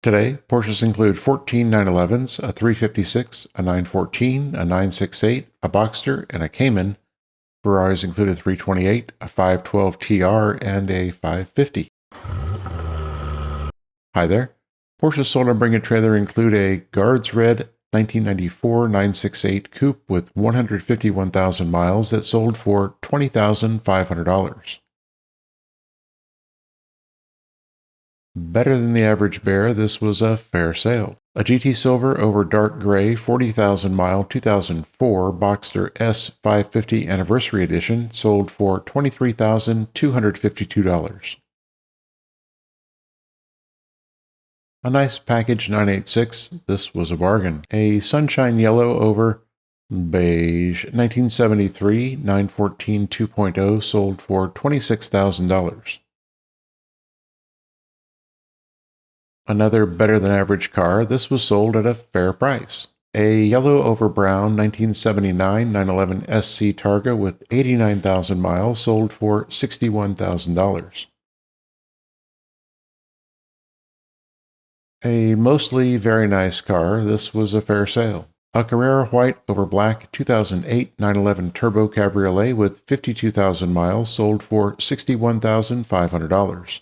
Today, Porsches include 14 911s, a 356, a 914, a 968, a Boxster, and a Cayman. Ferraris include a 328, a 512 TR, and a 550. Hi there. Porsches sold on Bring a Trailer include a Guards Red 1994 968 Coupe with 151,000 miles that sold for $20,500. Better than the average bear, this was a fair sale. A GT Silver over dark gray 40,000 mile 2004 Boxster S 550 Anniversary Edition sold for $23,252. A nice package 986, this was a bargain. A Sunshine Yellow over beige 1973 914 2.0 sold for $26,000. Another better than average car, this was sold at a fair price. A yellow over brown 1979 911 SC Targa with 89,000 miles sold for $61,000. A mostly very nice car, this was a fair sale. A Carrera white over black 2008 911 Turbo Cabriolet with 52,000 miles sold for $61,500.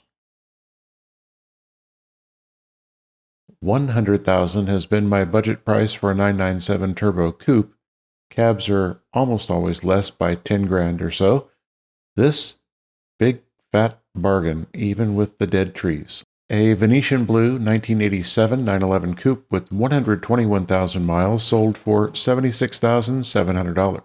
$100,000 has been my budget price for a 997 Turbo Coupe. Cabs are almost always less by 10 grand or so. This big fat bargain, even with the dead trees. A Venetian blue 1987 911 Coupe with 121,000 miles sold for $76,700.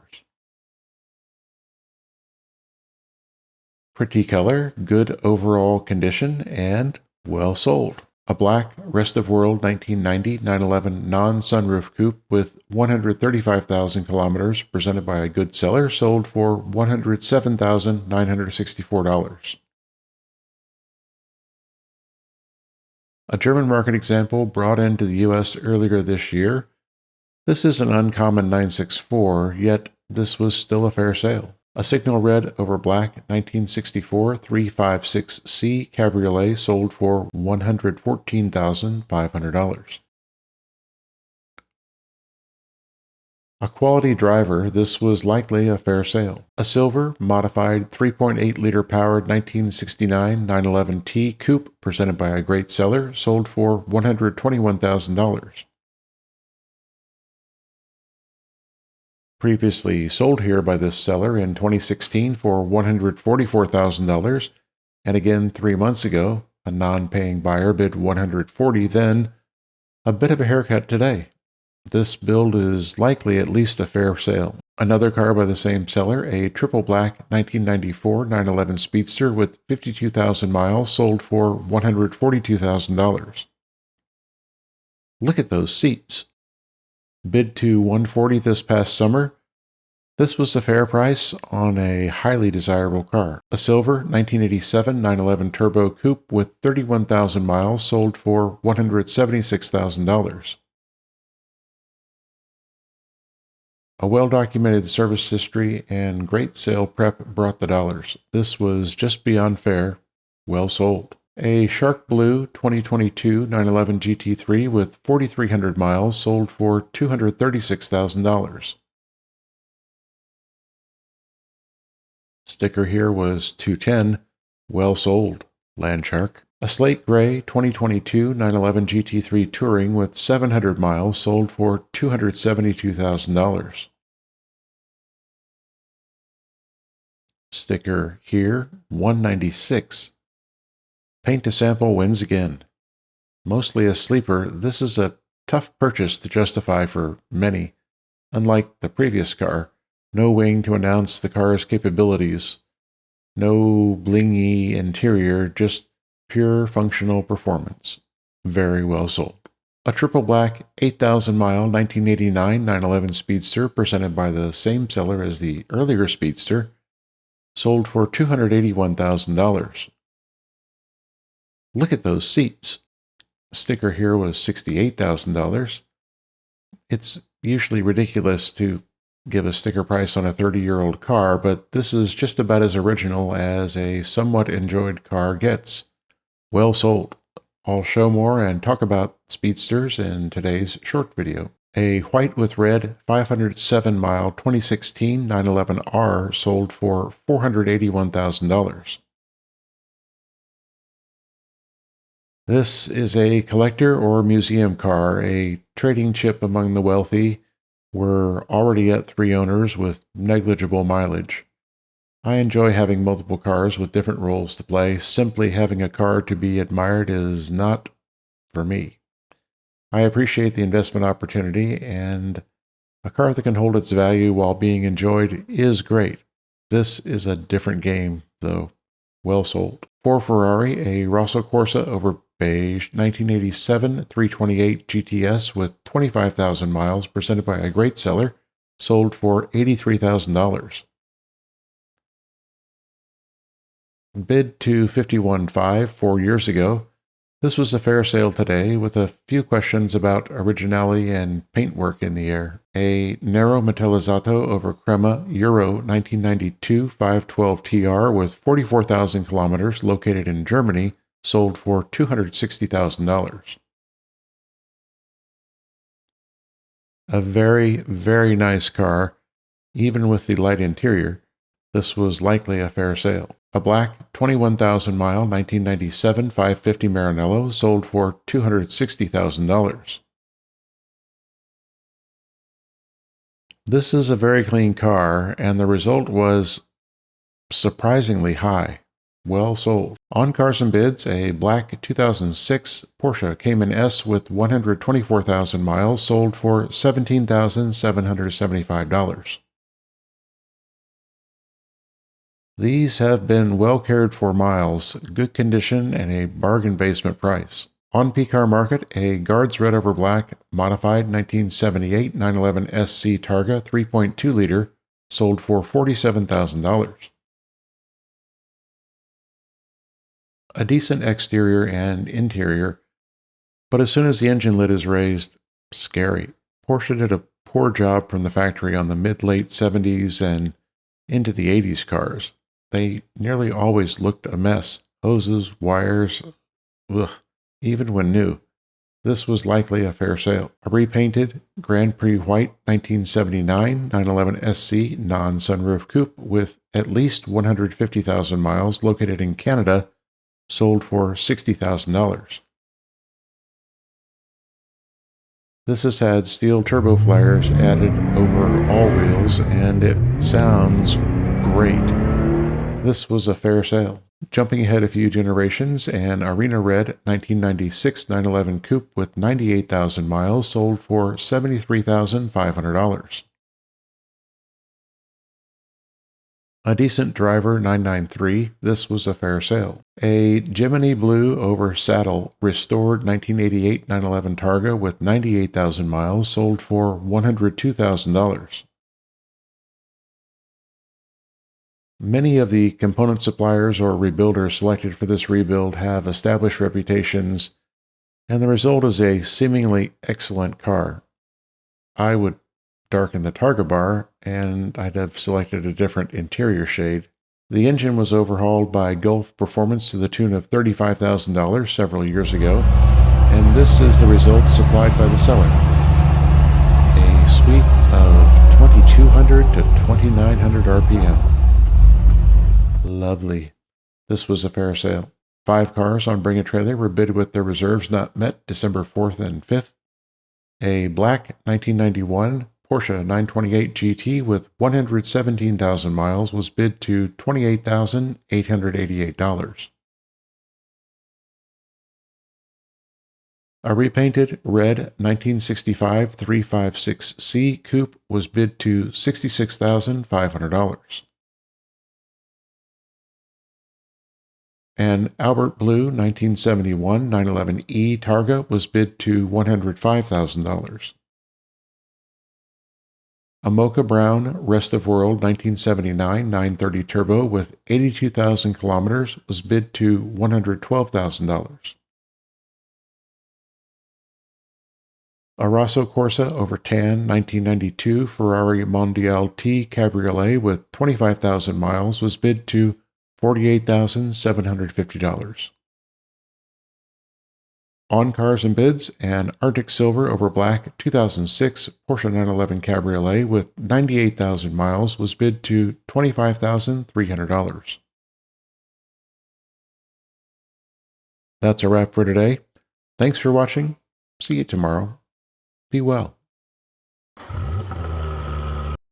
Pretty color, good overall condition, and well sold. A black Rest of World 1990 911 non-sunroof coupe with 135,000 kilometers presented by a good seller sold for $107,964. A German market example brought into the U.S. earlier this year. This is an uncommon 964, yet this was still a fair sale. A Signal Red over Black 1964 356C Cabriolet sold for $114,500. A quality driver, this was likely a fair sale. A silver, modified 3.8-liter powered 1969 911T Coupe presented by a great seller sold for $121,000. Previously sold here by this seller in 2016 for $144,000, and again 3 months ago, a non-paying buyer bid $140,000 then. A bit of a haircut today. This build is likely at least a fair sale. Another car by the same seller, a triple black 1994 911 Speedster with 52,000 miles sold for $142,000. Look at those seats. Bid to $140,000 this past summer. This was a fair price on a highly desirable car. A silver 1987 911 Turbo Coupe with 31,000 miles sold for $176,000. A well-documented service history and great sale prep brought the dollars. This was just beyond fair, well sold. A Shark Blue 2022 911 GT3 with 4,300 miles sold for $236,000. Sticker here was $210,000, well sold. Landshark. A Slate Gray 2022 911 GT3 Touring with 700 miles sold for $272,000. Sticker here, $196,000. Paint to sample wins again. Mostly a sleeper, this is a tough purchase to justify for many. Unlike the previous car, no wing to announce the car's capabilities, no blingy interior, just pure functional performance. Very well sold. A triple black 8,000 mile 1989 911 Speedster presented by the same seller as the earlier Speedster sold for $281,000. Look at those seats. The sticker here was $68,000. It's usually ridiculous to give a sticker price on a 30-year-old car, but this is just about as original as a somewhat enjoyed car gets. Well sold. I'll show more and talk about speedsters in today's short video. A white with red 507-mile 2016 911R sold for $481,000. This is a collector or museum car, a trading chip among the wealthy. We're already at 3 owners with negligible mileage. I enjoy having multiple cars with different roles to play. Simply having a car to be admired is not for me. I appreciate the investment opportunity, and a car that can hold its value while being enjoyed is great. This is a different game, though. Well sold. For Ferrari, a Rosso Corsa over beige 1987 328 GTS with 25,000 miles, presented by a great seller, sold for $83,000. Bid to $51,500 4 years ago. This was a fair sale today, with a few questions about originality and paintwork in the air. A Nero Metallizzato over Crema Euro 1992 512 TR with 44,000 kilometers, located in Germany, sold for $260,000. A very, very nice car, even with the light interior. This was likely a fair sale. A black 21,000-mile 1997 550 Maranello sold for $260,000. This is a very clean car, and the result was surprisingly high. Well sold. On Cars and Bids, a black 2006 Porsche Cayman S with 124,000 miles sold for $17,775. These have been well cared for miles, good condition, and a bargain basement price. On PCarMarket, a Guards Red over Black modified 1978 911 SC Targa 3.2 liter sold for $47,000. A decent exterior and interior, but as soon as the engine lid is raised, scary. Porsche did a poor job from the factory on the mid-late 70s and into the 80s cars. They nearly always looked a mess. Hoses, wires, even when new. This was likely a fair sale. A repainted Grand Prix White 1979 911 SC non-sunroof coupe with at least 150,000 miles, located in Canada, sold for $60,000. This has had steel turbo flares added over all wheels, and it sounds great. This was a fair sale. Jumping ahead a few generations, an Arena Red 1996 911 Coupe with 98,000 miles sold for $73,500. A decent driver 993, this was a fair sale. A Gemini Blue over Saddle restored 1988 911 Targa with 98,000 miles sold for $102,000. Many of the component suppliers or rebuilders selected for this rebuild have established reputations, and the result is a seemingly excellent car. I would darken the Targa bar, and I'd have selected a different interior shade. The engine was overhauled by Gulf Performance to the tune of $35,000 several years ago, and this is the result supplied by the seller. A sweep of 2,200 to 2,900 RPM. Lovely. This was a fair sale. 5 cars on Bring a Trailer were bid with their reserves not met December 4th and 5th. A black 1991 Porsche 928 GT with 117,000 miles was bid to $28,888. A repainted red 1965 356C Coupe was bid to $66,500. An Albert Blue 1971 911E Targa was bid to $105,000. A Mocha Brown Rest of World 1979 930 Turbo with 82,000 kilometers was bid to $112,000. A Rosso Corsa over tan 1992 Ferrari Mondial T Cabriolet with 25,000 miles was bid to $48,750. On Cars and Bids, an Arctic Silver over Black 2006 Porsche 911 Cabriolet with 98,000 miles was bid to $25,300. That's a wrap for today. Thanks for watching. See you tomorrow. Be well.